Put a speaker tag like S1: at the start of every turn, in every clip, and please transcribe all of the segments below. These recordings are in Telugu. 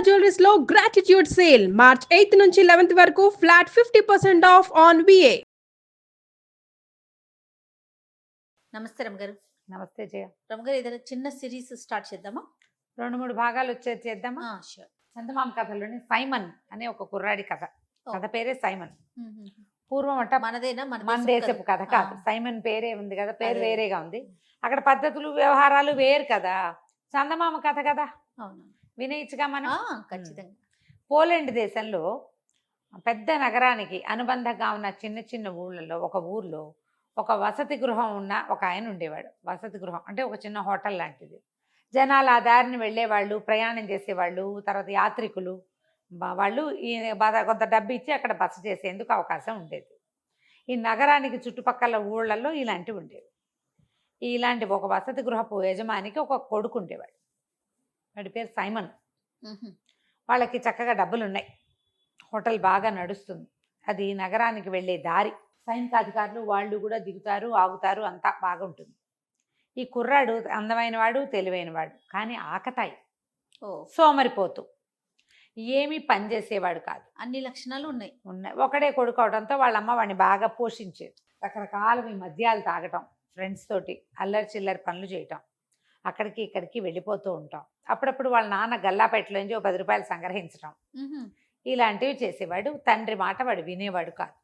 S1: జ్యువెలరీస్ లో గ్రాటిట్యూడ్ సేల్ మార్చ్ 8 నుంచి 11 వరకు ఫ్లాట్ 50% ఆఫ్ ఆన్ విఏ.
S2: నమస్తే రమగారు.
S3: నమస్తే జయ.
S2: రమగారు, ఏదైనా చిన్న సిరీస్ స్టార్ట్ చేద్దామా?
S3: 2-3 భాగాలు వచ్చేది చేద్దామా?
S2: షూర్.
S3: చందమామ కథలోని సైమన్ అనే ఒక కుర్రాడి కథ. కథ పేరే సైమన్. పూర్వం అంట
S2: మనదేనా?
S3: మన దేశపు కథ కాదు. సైమన్ పేరే ఉంది కదా, పేరు వేరేగా ఉంది. అక్కడ పద్ధతులు వ్యవహారాలు వేరు కదా. చందమామ కథ కదా,
S2: అవును,
S3: వినేయచ్చుగా మనం.
S2: ఖచ్చితంగా.
S3: పోలాండ్ దేశంలో పెద్ద నగరానికి అనుబంధంగా ఉన్న చిన్న చిన్న ఊళ్ళలో ఒక ఊర్లో ఒక వసతి గృహం ఉన్న ఒక ఆయన ఉండేవాడు. వసతి గృహం అంటే ఒక చిన్న హోటల్ లాంటిది. జనాలు ఆ దారిని వెళ్ళేవాళ్ళు, ప్రయాణం చేసేవాళ్ళు, తర్వాత యాత్రికులు వాళ్ళు ఈ కొంత డబ్బు ఇచ్చి అక్కడ బస చేసేందుకు అవకాశం ఉండేది. ఈ నగరానికి చుట్టుపక్కల ఊళ్ళల్లో ఇలాంటివి ఉండేవి. ఇలాంటి ఒక వసతి గృహపు యజమానికి ఒక కొడుకు ఉండేవాడు. వాడి పేరు సైమన్. వాళ్ళకి చక్కగా డబ్బులు ఉన్నాయి, హోటల్ బాగా నడుస్తుంది. అది నగరానికి వెళ్ళే దారి. సైనికాధికారులు వాళ్ళు కూడా దిగుతారు, ఆగుతారు, అంతా బాగుంటుంది. ఈ కుర్రాడు అందమైన వాడు, తెలివైనవాడు, కానీ ఆకతాయి, సోమరిపోతూ, ఏమీ పని చేసేవాడు కాదు.
S2: అన్ని లక్షణాలు ఉన్నాయి.
S3: ఒకడే కొడుకు అవడంతో వాళ్ళమ్మ వాడిని బాగా పోషించేది. రకరకాల మద్యాలు తాగటం, ఫ్రెండ్స్ తోటి అల్లరి చిల్లరి పనులు చేయటం, అక్కడికి ఇక్కడికి వెళ్ళిపోతూ ఉంటాం. అప్పుడప్పుడు వాళ్ళ నాన్న గల్లాపేటలోంచి 10 రూపాయలు సంగ్రహించడం, ఇలాంటివి చేసేవాడు. తండ్రి మాట వాడు వినేవాడు కాదు.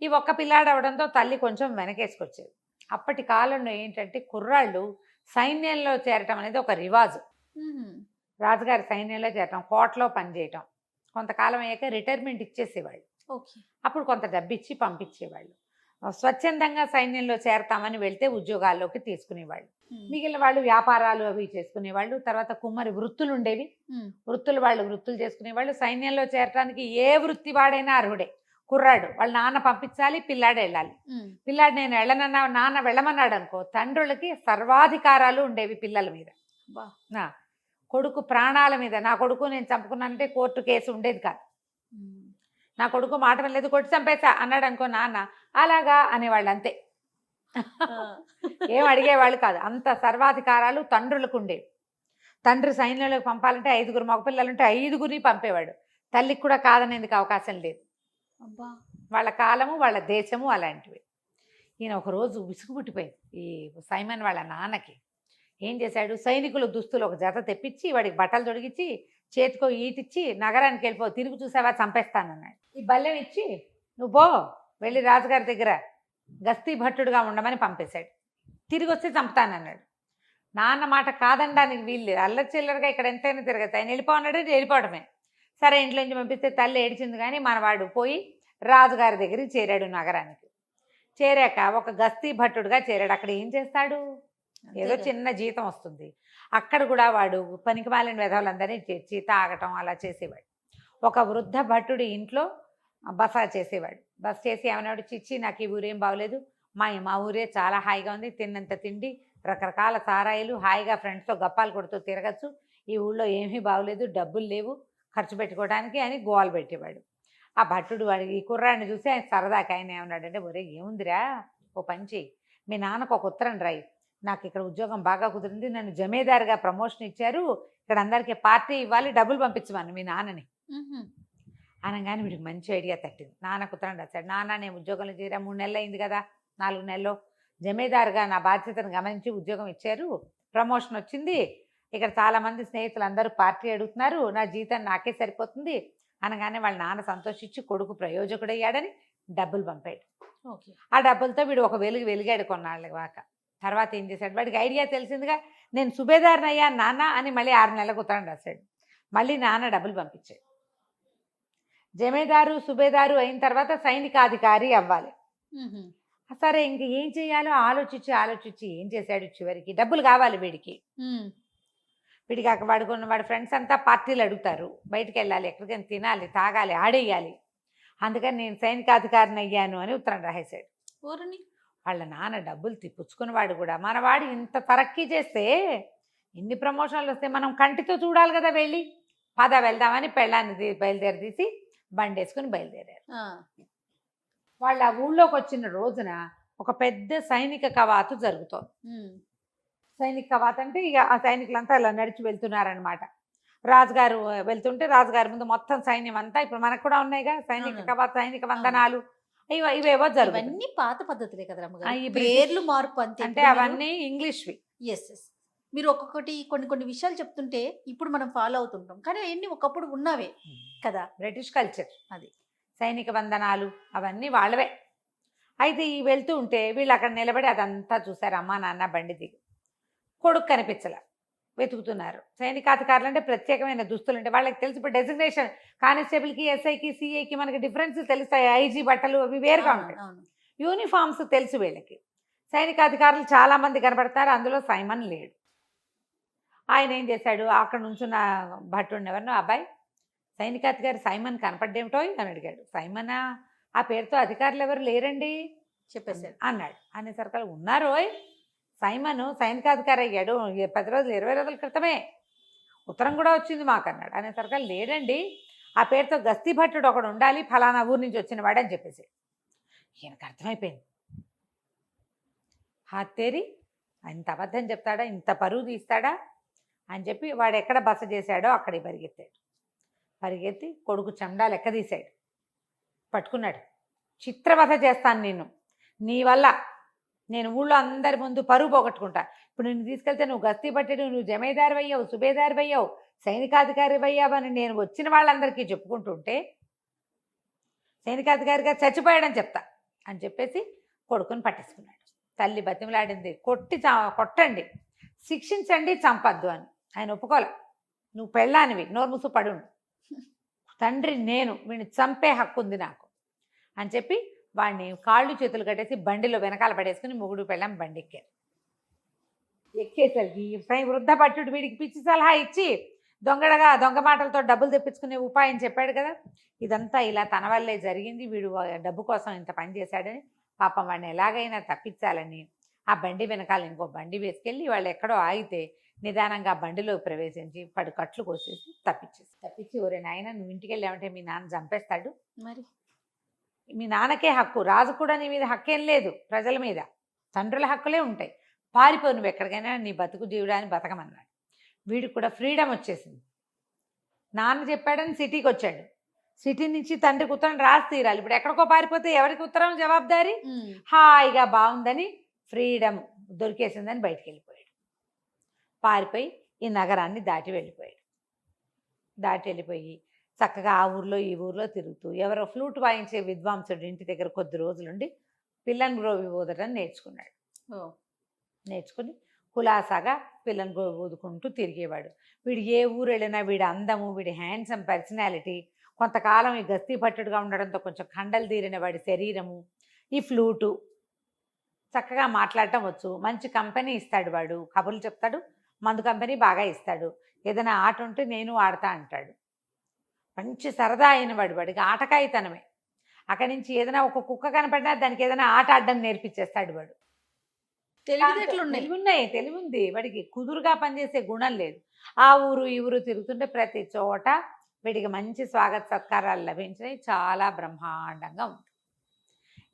S3: ఈ ఒక్క పిల్లాడు అవడంతో తల్లి కొంచెం వెనకేసుకొచ్చేది. అప్పటి కాలంలో ఏంటంటే కుర్రాళ్ళు సైన్యంలో చేరటం అనేది ఒక రివాజు. రాజుగారి సైన్యంలో చేరటం, కోటలో పనిచేయటం, కొంతకాలం అయ్యాక రిటైర్మెంట్ ఇచ్చేసేవాళ్ళు. అప్పుడు కొంత డబ్బు ఇచ్చి పంపించేవాళ్ళు. స్వచ్ఛందంగా సైన్యంలో చేరతామని వెళ్తే ఉద్యోగాల్లోకి తీసుకునేవాళ్ళు. మిగిలిన వాళ్ళు వ్యాపారాలు అవి చేసుకునేవాళ్ళు. తర్వాత కుమ్మరి వృత్తులు ఉండేవి, వృత్తులు చేసుకునేవాళ్ళు. సైన్యంలో చేరటానికి ఏ వృత్తి వాడైనా అర్హుడే. కుర్రాడు వాళ్ళ నాన్న పంపించాలి, పిల్లాడు వెళ్ళాలి. పిల్లాడు నేను వెళ్ళనన్నా, నాన్న వెళ్ళమన్నాడు అనుకో, తండ్రులకి సర్వాధికారాలు ఉండేవి పిల్లల మీద. కొడుకు ప్రాణాల మీద, నా కొడుకు నేను చంపుకున్నానంటే కోర్టు కేసు ఉండేది కాదు. నా కొడుకు మాట వెళ్ళలేదు, కొట్టి చంపేసా అన్నాడు అనుకో నాన్న, అలాగా అనేవాళ్ళు, అంతే. ఏం అడిగేవాళ్ళు కాదు. అంత సర్వాధికారాలు తండ్రులకు ఉండేవి. తండ్రి సైన్యంలోకి పంపాలంటే 5 మగపిల్లలు ఉంటే 5 పంపేవాడు. తల్లికి కూడా కాదనేందుకు అవకాశం లేదు. వాళ్ళ కాలము, వాళ్ళ దేశము అలాంటివి. ఈయన ఒకరోజు విసుగు పుట్టిపోయింది ఈ సైమన్ వాళ్ళ నాన్నకి. ఏం చేశాడు, సైనికుల దుస్తులు ఒక జత తెప్పించి వాడికి బట్టలు తొడిగించి చేతికో ఈటిచ్చి నగరానికి వెళ్ళిపో, తిరిగి చూసావా చంపేస్తానన్నాడు. ఈ బల్లెం ఇచ్చి నువ్వు పో, వెళ్ళి రాజుగారి దగ్గర గస్తీ భట్టుడుగా ఉండమని పంపేశాడు. తిరిగి వస్తే చంపుతానన్నాడు. నాన్న మాట కాదనడానికి వీళ్ళు అల్లరి చిల్లరగా ఇక్కడ ఎంతైనా తిరగచ్చు. ఆయన వెళ్ళిపోన్నాడు, వెళ్ళిపోవడమే. సరే ఇంట్లో నుంచి పంపిస్తే తల్లి ఏడిచింది, కానీ మనవాడు పోయి రాజుగారి దగ్గరికి చేరాడు. నగరానికి చేరాక ఒక గస్తీ భట్టుడుగా చేరాడు. అక్కడ ఏం చేస్తాడు, ఏదో చిన్న జీతం వస్తుంది. అక్కడ కూడా వాడు పనికి మాలిన వెధవలందరినీ చేర్చి తాగటం అలా చేసేవాడు. ఒక వృద్ధ భట్టుడి ఇంట్లో బస చేసేవాడు. బస చేసి ఏమన్నాడు, చిచ్చి నాకు ఈ ఊరేం బాగోలేదు, మా ఊరే చాలా హాయిగా ఉంది, తిన్నంత తిండి, రకరకాల సారాయిలు, హాయిగా ఫ్రెండ్స్తో గప్పాలు కొడుతూ తిరగచ్చు, ఈ ఊళ్ళో ఏమీ బాగోలేదు, డబ్బులు లేవు ఖర్చు పెట్టుకోవడానికి అని గోలు పెట్టేవాడు. ఆ భట్టుడు వాడికి ఈ కుర్రాడిని చూసి ఆయన సరదాకి ఆయన ఏమన్నాడంటే, ఒరే ఏముందిరా, ఓ పని చెయ్యి, మీ నాన్నకు ఒక ఉత్తరం రాయి, నాకు ఇక్కడ ఉద్యోగం బాగా కుదిరింది, నన్ను జమీదారుగా ప్రమోషన్ ఇచ్చారు, ఇక్కడ అందరికీ పార్టీ ఇవ్వాలి, డబ్బులు పంపించమను మీ నాన్నని అనగానే వీడికి మంచి ఐడియా తట్టింది. నాన్నకు ఉత్తరం రాశాడు. నాన్న నేను ఉద్యోగంలో చేరా 3 నెలలు అయింది కదా, 4 నెలల్లో జమీదారుగా నా బాధ్యతను గమనించి ఉద్యోగం ఇచ్చారు, ప్రమోషన్ వచ్చింది, ఇక్కడ చాలామంది స్నేహితులు అందరూ పార్టీ అడుగుతున్నారు, నా జీతం నాకే సరిపోతుంది అనగానే వాళ్ళ నాన్న సంతోషించి కొడుకు ప్రయోజకుడయ్యాడని డబ్బులు పంపాడు. ఆ డబ్బులతో వీడు ఒక వెలిగాడు కొన్నాళ్ళ వాక. తర్వాత ఏం చేశాడు, వాడికి ఐడియా తెలిసిందిగా, నేను సుబేదారుని అయ్యా నాన్న అని మళ్ళీ 6 నెలలకు ఉత్తరం రాశాడు. మళ్ళీ నాన్న డబ్బులు పంపించాడు. జమీదారు సుబేదారు అయిన తర్వాత సైనికాధికారి అవ్వాలి. సరే ఇంక ఏం చేయాలో ఆలోచించి ఏం చేశాడు, చివరికి డబ్బులు కావాలి వీడికి. వీడికి వాడి ఫ్రెండ్స్ అంతా పార్టీలు అడుగుతారు, బయటికి వెళ్ళాలి, ఎక్కడికైనా తినాలి, తాగాలి, ఆడేయాలి, అందుకని నేను సైనికాధికారిని అయ్యాను అని ఉత్తరం రాసేశాడు. వాళ్ళ నాన్న డబ్బులు పుచ్చుకున్నవాడు కూడా, మనవాడు ఇంత తరక్కీ చేస్తే, ఇన్ని ప్రమోషన్లు వస్తే మనం కంటితో చూడాలి కదా, వెళ్ళి పద వెళ్దామని పెళ్ళాన్ని బయలుదేరి బండి వేసుకుని బయలుదేరారు. వాళ్ళ ఊళ్ళోకి వచ్చిన రోజున ఒక పెద్ద సైనిక కవాతు జరుగుతోంది. సైనిక కవాతు అంటే ఇక ఆ సైనికులంతా ఇలా నడిచి వెళ్తున్నారనమాట. రాజుగారు వెళ్తుంటే రాజుగారి ముందు మొత్తం సైన్యం అంతా ఇప్పుడు మనకు కూడా ఉన్నాయిగా సైనిక వందనాలు ఇవేవో జరుగుతాయి.
S2: ఇవన్నీ పాత పద్ధతులే కదా రమ్మగారు.
S3: ఈ
S2: పేర్లు మార్పు అంతే.
S3: అంటే అవన్నీ ఇంగ్లీష్వి.
S2: ఎస్ మీరు ఒక్కొక్కటి కొన్ని విషయాలు చెప్తుంటే ఇప్పుడు మనం ఫాలో అవుతుంటాం, కానీ అవన్నీ ఒకప్పుడు ఉన్నవే కదా.
S3: బ్రిటిష్ కల్చర్
S2: అది.
S3: సైనిక వందనాలు అవన్నీ వాళ్ళవే. అయితే ఈ వెళ్తూ ఉంటే వీళ్ళు అక్కడ నిలబడి అదంతా చూసారు. అమ్మా నాన్న బండి దిగి కొడుకు కనిపించలే, వెతుకుతున్నారు. సైనికాధికారులు అంటే ప్రత్యేకమైన దుస్తులు అంటే వాళ్ళకి తెలిసి ఇప్పుడు డెసిగ్నేషన్ కానిస్టేబుల్కి ఎస్ఐకి సిఐకి మనకి డిఫరెన్స్ తెలుస్తాయి. ఐజీ బట్టలు అవి వేరుగా ఉంటాయి. యూనిఫామ్స్ తెలుసు వీళ్ళకి. సైనికాధికారులు చాలా మంది కనబడతారు, అందులో సైమన్ లేడు. ఆయన ఏం చేశాడు, అక్కడ నుంచున్న భట్టుడిని ఎవరినో, అబ్బాయి సైనికాధికారి సైమన్ కనపడ్డేమిటో అని అడిగాడు. సైమనా, ఆ పేరుతో అధికారులు ఎవరు లేరండి
S2: చెప్పేశారు
S3: అన్నాడు. అనేసరికి ఉన్నారోయ్, సైమన్ సైనికాధికారి అయ్యాడు 10 రోజులు 20 రోజుల క్రితమే, ఉత్తరం కూడా వచ్చింది మాకు అన్నాడు. అనేసరికి లేడండి, ఆ పేరుతో గస్తీ భట్టుడు ఒకడు ఉండాలి, ఫలానా ఊరు నుంచి వచ్చిన వాడు అని చెప్పేసి. ఈయనకు అర్థమైపోయింది, హాతేరి ఇంత అబద్ధం చెప్తాడా, ఇంత పరువు తీస్తాడా అని చెప్పి వాడు ఎక్కడ బస చేశాడో అక్కడికి పరిగెత్తాడు. పరిగెత్తి కొడుకు చెండా లెక్క తీశాడు, పట్టుకున్నాడు. చిత్రవధ చేస్తాను నిన్ను, నీ వల్ల నేను ఊళ్ళో అందరి ముందు పరువు పోగొట్టుకుంటా. ఇప్పుడు నిన్ను తీసుకెళ్తే నువ్వు గస్తీ పట్టాడు, నువ్వు జమీదారు అయ్యావు, సుబేదారు అయ్యావు, సైనికాధికారి అయ్యావు అని నేను వచ్చిన వాళ్ళందరికీ చెప్పుకుంటుంటే సైనికాధికారిగా చచ్చిపోయాడని చెప్తా అని చెప్పేసి కొడుకుని పట్టేసుకున్నాడు. తల్లి బతిమలాడింది, కొట్టండి, శిక్షించండి, చంపద్దు అని. ఆయన ఒప్పుకోలే. నువ్వు పెళ్ళానివి, నోరు మూసు పడుండు, తండ్రి నేను, వీడిని చంపే హక్కు ఉంది నాకు అని చెప్పి వాడిని కాళ్ళు చేతులు కట్టేసి బండిలో వెనకాల పడేసుకుని మొగుడు పెళ్ళాం బండి ఎక్కారు. ఎక్కేసరికి వృద్ధ భట్టుడు వీడికి పిచ్చి సలహా ఇచ్చి దొంగ మాటలతో డబ్బులు తెప్పించుకునే ఉపాయం చెప్పాడు కదా. ఇదంతా ఇలా తన వల్లే జరిగింది, వీడు డబ్బు కోసం ఇంత పని చేశాడని పాపం వాడిని ఎలాగైనా తప్పించాలని ఆ బండి వెనకాల ఇంకో బండి వేసుకెళ్ళి వాళ్ళు ఎక్కడో ఆగితే నిదానంగా బండిలో ప్రవేశించి కట్లు కోసేసి తప్పించి ఒరే నాయన, నువ్వు ఇంటికి వెళ్ళామంటే మీ నాన్న చంపేస్తాడు,
S2: మరి
S3: మీ నాన్నకే హక్కు, రాజు కూడా నీ మీద హక్కేం లేదు, ప్రజల మీద తండ్రుల హక్కులే ఉంటాయి, పారిపో నువ్వు ఎక్కడికైనా, నీ బతుకు జీవుడాన్ని బతకమన్నాడు. వీడికి కూడా ఫ్రీడమ్ వచ్చేసింది. నాన్న చెప్పాడని సిటీకి వచ్చాడు, సిటీ నుంచి తండ్రికి ఉత్తరం రాసి తీరాలి. ఇప్పుడు ఎక్కడికో పారిపోతే ఎవరికి ఉత్తరం జవాబుదారీ? హాయిగా బాగుందని ఫ్రీడమ్ దొరికేసిందని బయటికి వెళ్ళిపోయాడు. పారిపోయి ఈ నగరాన్ని దాటి వెళ్ళిపోయి చక్కగా ఆ ఊర్లో ఈ ఊర్లో తిరుగుతూ ఎవరో ఫ్లూట్ వాయించే విద్వాంసుడు ఇంటి దగ్గర కొద్ది రోజులుండి పిల్లని గ్రోవి ఊదటం నేర్చుకున్నాడు. నేర్చుకుని కులాసాగా పిల్లని గ్రోవి ఊదుకుంటూ తిరిగేవాడు. వీడు ఏ ఊరు వెళ్ళినా వీడి అందము, వీడి హ్యాండ్సమ్ పర్సనాలిటీ, కొంతకాలం ఈ గస్తీ పట్టుడుగా ఉండడంతో కొంచెం కండలు తీరిన వాడి శరీరము, ఈ ఫ్లూటు, చక్కగా మాట్లాడటం వచ్చు, మంచి కంపెనీ ఇస్తాడు, వాడు కబుర్లు చెప్తాడు, మందు కంపెనీ బాగా ఇస్తాడు, ఏదైనా ఆట ఉంటే నేను ఆడతా అంటాడు. మంచి సరదా అయిన వాడికి ఆటకాయితనమే. అక్కడి నుంచి ఏదైనా ఒక కుక్క కనపడినా దానికి ఏదైనా ఆట ఆడడం నేర్పించేస్తాడు వాడు. తెలివి ఉంది వాడికి, కుదురుగా పనిచేసే గుణం లేదు. ఆ ఊరు ఈ ఊరు తిరుగుతుంటే ప్రతి చోట వీడికి మంచి స్వాగత సత్కారాలు లభించినాయి, చాలా బ్రహ్మాండంగా ఉంది.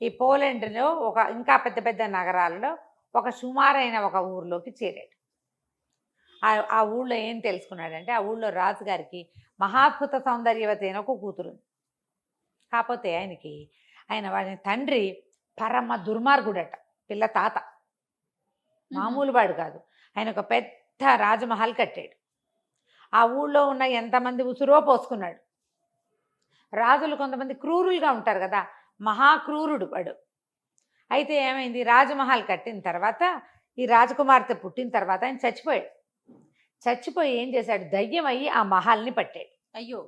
S3: ఈ పోలాండ్లో ఇంకా పెద్ద పెద్ద నగరాల్లో ఒక సుమారైన ఒక ఊర్లోకి చేరాడు. ఆ ఊళ్ళో ఏం తెలుసుకున్నాడంటే, ఆ ఊళ్ళో రాజుగారికి మహాద్భుత సౌందర్యవతి అయిన ఒక కూతురు. కాకపోతే ఆయన వాడి తండ్రి పరమ దుర్మార్గుడట, పిల్ల తాత మామూలు వాడు కాదు. ఆయన ఒక పెద్ద రాజమహల్ కట్టాడు. ఆ ఊళ్ళో ఉన్న ఎంతమంది ఉసురో పోసుకున్నాడు. రాజులు కొంతమంది క్రూరులుగా ఉంటారు కదా, మహాక్రూరుడు వాడు. అయితే ఏమైంది, రాజమహల్ కట్టిన తర్వాత ఈ రాజకుమార్తె పుట్టిన తర్వాత ఆయన చచ్చిపోయి ఏం చేశాడు, దయ్యం అయ్యి ఆ మహల్ని పట్టాడు.
S2: అయ్యో,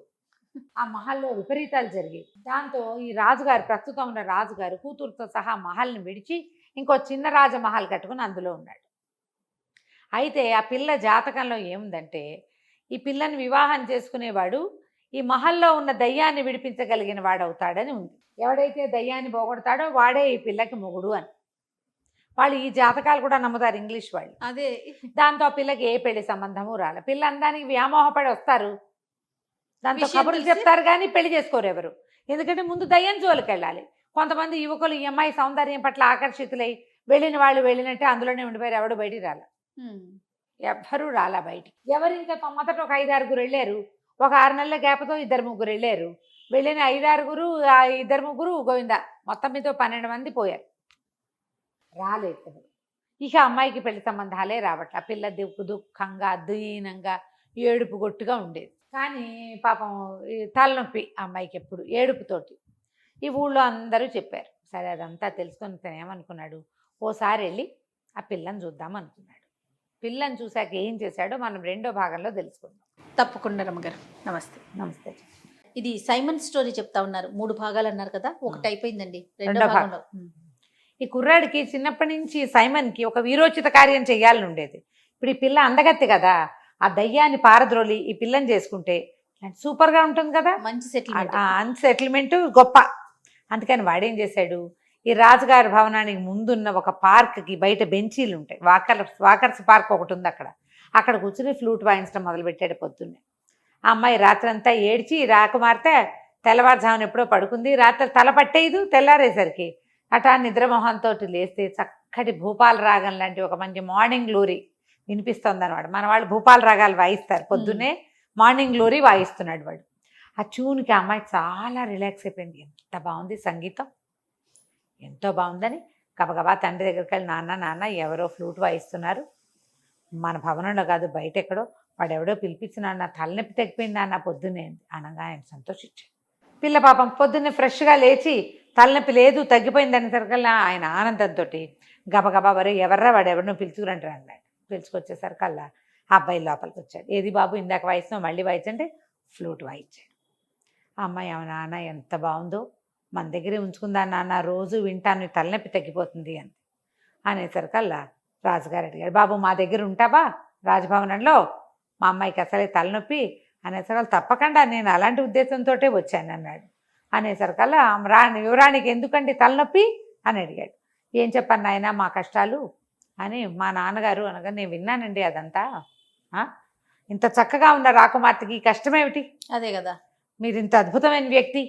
S3: ఆ మహల్లో విపరీతాలు జరిగాయి. దాంతో ఈ రాజుగారు, ప్రస్తుతం ఉన్న రాజుగారు కూతురుతో సహా మహల్ని విడిచి ఇంకో చిన్న రాజమహల్ కట్టుకుని అందులో ఉన్నాడు. అయితే ఆ పిల్ల జాతకంలో ఏముందంటే, ఈ పిల్లని వివాహం చేసుకునేవాడు ఈ మహల్లో ఉన్న దయ్యాన్ని విడిపించగలిగిన వాడవుతాడని ఉంది. ఎవడైతే దయ్యాన్ని పోగొడతాడో వాడే ఈ పిల్లకి మొగుడు అని. వాళ్ళు ఈ జాతకాలు కూడా నమ్ముతారు ఇంగ్లీష్ వాళ్ళు.
S2: అదే
S3: దాంతో ఆ పిల్లకి ఏ పెళ్లి సంబంధము రాలే. పిల్ల అందానికి వ్యామోహపడి వస్తారు, దాంతో కబుర్లు చెప్తారు కానీ పెళ్లి చేసుకోరు ఎవరు. ఎందుకంటే ముందు దయ్యం జోలికి వెళ్ళాలి. కొంతమంది యువకులు ఈ అమ్మాయి సౌందర్యం పట్ల ఆకర్షితులై వెళ్ళిన వాళ్ళు వెళ్ళినట్టే అందులోనే ఉండిపోయారు, ఎవడు బయటికి రాలే. ఎవ్వరూ రాలా బయటికి. ఎవరు ఇంకా మొదట ఒక 5-6 వెళ్ళారు. ఒక 6 నెలల గ్యాప్తో 2-3 వెళ్ళారు. వెళ్ళిన 5-6 ఆ 2-3 గోవిందా మొత్తం మీద 12 మంది పోయారు. రాలేదు ఎవరు. ఇక అమ్మాయికి పెళ్లి సంబంధాలే రావట్ల. పిల్ల దుఃఖంగా దీనంగా ఏడుపు గొట్టుగా ఉండేది. కానీ పాపం ఈ తలనొప్పి అమ్మాయికి ఎప్పుడు ఏడుపుతోటి. ఈ ఊళ్ళో అందరూ చెప్పారు. సరే అదంతా తెలుసుకొని తను ఏమనుకున్నాడు, ఓసారి వెళ్ళి ఆ పిల్లని చూద్దాం అనుకున్నాడు. పిల్లని చూశాక ఏం చేశాడో మనం 2వ భాగంలో తెలుసుకుందాం.
S2: తప్పకుండా రమ్మగారు. నమస్తే.
S3: నమస్తే.
S2: ఇది సైమన్ స్టోరీ చెప్తా ఉన్నారు. 3 భాగాలు అన్నారు కదా, ఒకటి అయిపోయిందండి.
S3: రెండో
S2: రెండో భాగంలో
S3: ఈ కుర్రాడికి చిన్నప్పటి నుంచి సైమన్కి ఒక వీరోచిత కార్యం చేయాలని ఉండేది. ఇప్పుడు ఈ పిల్ల అందగత్తి కదా, ఆ దయ్యాన్ని పారద్రోలి ఈ పిల్లని చేసుకుంటే సూపర్గా ఉంటుంది కదా,
S2: మంచి సెటిల్మెంట్.
S3: సెటిల్మెంట్ గొప్ప. అందుకని వాడేం చేశాడు, ఈ రాజుగారి భవనానికి ముందున్న ఒక పార్క్కి బయట బెంచీలు ఉంటాయి, వాకర్స్ పార్క్ ఒకటి ఉంది అక్కడ కూర్చుని ఫ్లూట్ వాయించడం మొదలుపెట్టాడు పొద్దున్నే. ఆ అమ్మాయి రాత్రంతా ఏడ్చి రాకుమారితే తెల్లవారుజామున ఎప్పుడో పడుకుంది. రాత్రి తల పట్టేయదు. తెల్లారేసరికి అటా నిద్రమోహంతో లేస్తే చక్కటి భూపాల రాగం లాంటి ఒక మంచి మార్నింగ్ గ్లోరీ వినిపిస్తుంది అనమాట. మన వాళ్ళు భూపాల రాగాలు వాయిస్తారు పొద్దున్నే, మార్నింగ్ గ్లోరీ వాయిస్తున్నాడు వాడు. ఆ ట్యూన్కి ఆ అమ్మాయి చాలా రిలాక్స్ అయిపోయింది. ఎంత బాగుంది సంగీతం, ఎంతో బాగుందని గబగబా తండ్రి దగ్గరికి వెళ్ళి, నాన్న ఎవరో ఫ్లూట్ వాయిస్తున్నారు, మన భవనంలో కాదు బయట ఎక్కడో, వాడెవడో పిలిపించినాడు, నా తలనొప్పి తగ్గిపోయింది అన్న పొద్దున్నే అనగా ఆయన సంతోషించాడు. పిల్ల పాపం పొద్దున్నే ఫ్రెష్గా లేచి తలనొప్పి లేదు తగ్గిపోయింది అనేసరికల్లా ఆయన ఆనందంతో గబగబా వరే ఎవర్రా వాడెవరినో పిలుచుకురంటారు అన్నాడు. పిలుచుకొచ్చేసరికల్లా ఆ అబ్బాయి లోపలికి వచ్చాడు. ఏది బాబు ఇందాక వాయిస్తున్నావు, మళ్ళీ వాయించంటే ఫ్లూట్ వాయించాడు. ఆ అమ్మాయి నాన్న ఎంత బాగుందో, మన దగ్గరే ఉంచుకుందా నాన్న, రోజు వింటాను, తలనొప్పి తగ్గిపోతుంది అని అనేసరికల్లా రాజుగారు అడిగాడు, బాబు మా దగ్గర ఉంటావా రాజభవనంలో, మా అమ్మాయికి అసలే తలనొప్పి అనేసరికి తప్పకుండా నేను అలాంటి ఉద్దేశంతో వచ్చాను అన్నాడు. అనేసరికల్లా యువరానికి ఎందుకండి తలనొప్పి అని అడిగాడు. ఏం చెప్పాను నాయన మా కష్టాలు అని మా నాన్నగారు అనగా, నేను విన్నానండి అదంతా, ఇంత చక్కగా ఉన్న రాకుమార్తెకి ఈ కష్టమేమిటి,
S2: అదే కదా,
S3: మీరు ఇంత అద్భుతమైన వ్యక్తి,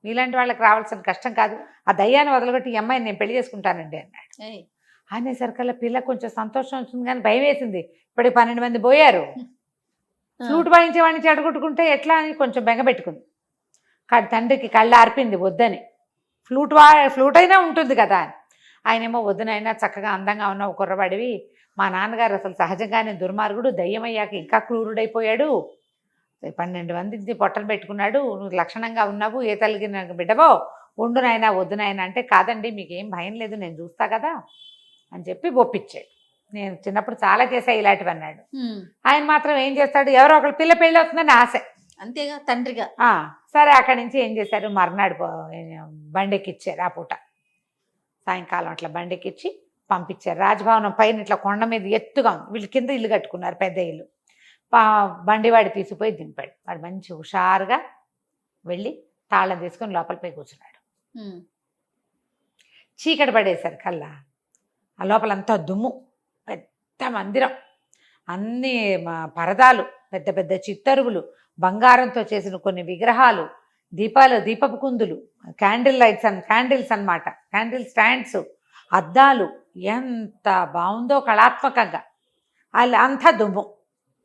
S3: మీలాంటి వాళ్ళకి రావాల్సిన కష్టం కాదు, ఆ దయ్యాన్ని వదలగొట్టి ఈ అమ్మాయిని నేను పెళ్లి చేసుకుంటానండి అన్నాడు. అనేసరికల్లా పిల్ల కొంచెం సంతోషం వచ్చింది కానీ భయం వేసింది. ఇప్పటికి 12 మంది పోయారు, ఫ్లూట్ వాయించేవాడిని చెడగొట్టుకుంటే ఎట్లా అని కొంచెం బెంగపెట్టుకుంది. తండ్రికి కళ్ళు ఆర్పింది వద్దని, ఫ్లూట్ అయినా ఉంటుంది కదా అని. ఆయనేమో వద్దునైనా చక్కగా అందంగా ఉన్న ఒక కుర్రవాడివి, మా నాన్నగారు అసలు సహజంగానే దుర్మార్గుడు, దయ్యమయ్యాక ఇంకా క్రూరుడైపోయాడు, 12 మంది పొట్టలు పెట్టుకున్నాడు, నువ్వు లక్షణంగా ఉన్నావు, ఏ తల్లికి నాకు బిడ్డవో, ఉండునైనా వద్దునైనా అంటే, కాదండి మీకేం భయం లేదు నేను చూస్తా కదా అని చెప్పి ఒప్పించాడు. నేను చిన్నప్పుడు చాలా చేశా ఇలాంటివి అన్నాడు. ఆయన మాత్రం ఏం చేస్తాడు, ఎవరో ఒకళ్ళు పిల్ల పెళ్ళి అవుతుందని ఆశ,
S2: అంతేగా తండ్రిగా.
S3: సరే అక్కడి నుంచి ఏం చేశారు, మర్నాడు బండెక్కిచ్చారు. ఆ పూట సాయంకాలం అట్లా బండెక్కిచ్చి పంపించారు. రాజభవనం పైన ఇట్లా కొండ మీద ఎత్తుగా ఉంది, వీళ్ళు కింద ఇల్లు కట్టుకున్నారు, పెద్ద ఇల్లు. బండివాడి తీసిపోయి దింపాడు. వాడు మంచి హుషారుగా వెళ్ళి తాళం తీసుకొని లోపల పోయి కూర్చున్నాడు. చీకటి పడేశారు కల్లా, ఆ లోపలంతా దుమ్ము, పెద్ద మందిరం, అన్ని పరదాలు, పెద్ద పెద్ద చిత్తరువులు, బంగారంతో చేసిన కొన్ని విగ్రహాలు, దీపపు కుందులు, క్యాండిల్స్ అన్నమాట, క్యాండిల్ స్టాండ్స్, అద్దాలు, ఎంత బాగుందో కళాత్మకంగా. అంతా దుమ్ము.